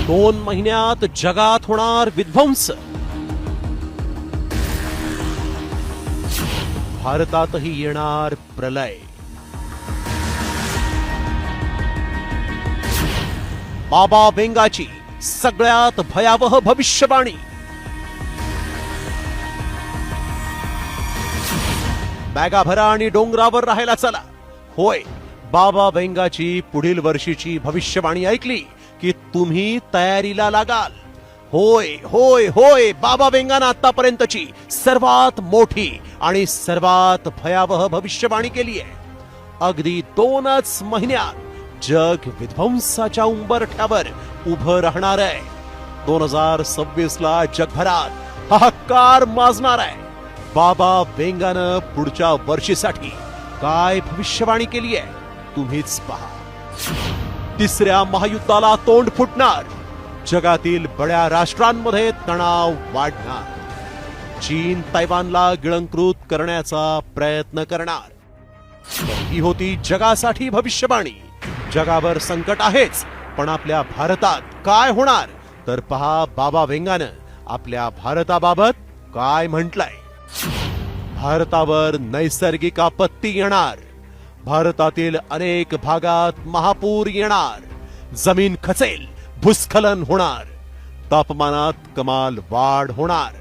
2 महिन्यात जगात होणार विध्वंस. भारतातही येणार प्रलय. बाबा वेंगाची सगळ्यात भयावह भविष्यवाणी. बॅगा भरा आणि डोंगरावर राहायला चला. होय, बाबा वेंगाची पुढील वर्षीची भविष्यवाणी ऐकली की तुम्ही तयारीला लागाल. होय होय होय, बाबा वेंगानं आतापर्यंतची सर्वात मोठी आणि सर्वात भयावह भविष्यवाणी केली आहे. अगदी 2च महिन्यात जग विध्वंसाच्या उंबरठ्यावर उभं राहणार आहे. 2026ला जगभरात हाहाकार माजणार आहे. बाबा वेंगानं पुढच्या वर्षीसाठी काय भविष्यवाणी केली आहे तुम्हीच पहा. 3ऱ्या महायुद्धाला तोंड फुटणार. जगातील बड्या राष्ट्रांमध्ये तणाव वाढणार. चीन तैवानला गिळंकृत करण्याचा प्रयत्न करणार. ही होती जगासाठी भविष्यवाणी. जगावर संकट आहेच, पण आपल्या भारतात काय होणार तर पहा बाबा वेंगानं आपल्या भारताबाबत काय म्हटलंय. भारतावर नैसर्गिक आपत्ती येणार. भारतातील अनेक भागात महापूर येणार. जमीन खचेल, भूस्खलन होणार. तापमानात कमाल वाढ होणार.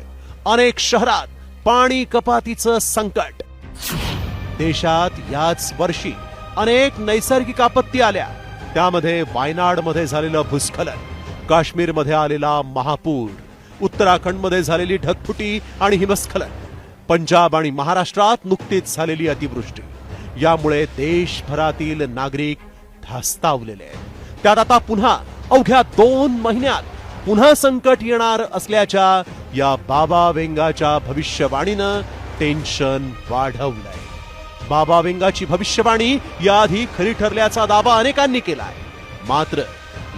अनेक शहरात पाणी कपातीचं संकट. देशात याच वर्षी अनेक नैसर्गिक आपत्ती आल्या. त्यामध्ये वायनाडमध्ये झालेलं भूस्खलन, काश्मीरमध्ये आलेला महापूर, उत्तराखंडमध्ये झालेली ढगफुटी आणि हिमस्खलन, पंजाब आणि महाराष्ट्रात नुकतीच झालेली अतिवृष्टी. यामुळे देशभरातील नागरिक धास्तावलेले आहेत. त्यात आता पुन्हा अवघ्या 2 महिन्यात पुन्हा संकट येणार असल्याच्या या बाबा वेंगाच्या भविष्यवाणीनं टेन्शन वाढवलंय. बाबा वेंगाची भविष्यवाणी याआधी खरी ठरल्याचा दावा अनेकांनी केलाय. मात्र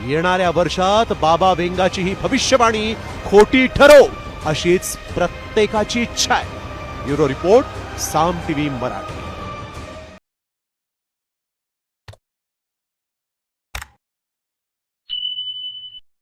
येणाऱ्या वर्षात बाबा वेंगाची ही भविष्यवाणी खोटी ठरो अशीच प्रत्येकाची इच्छा आहे. ब्युरो रिपोर्ट, साम टीव्ही मराठी.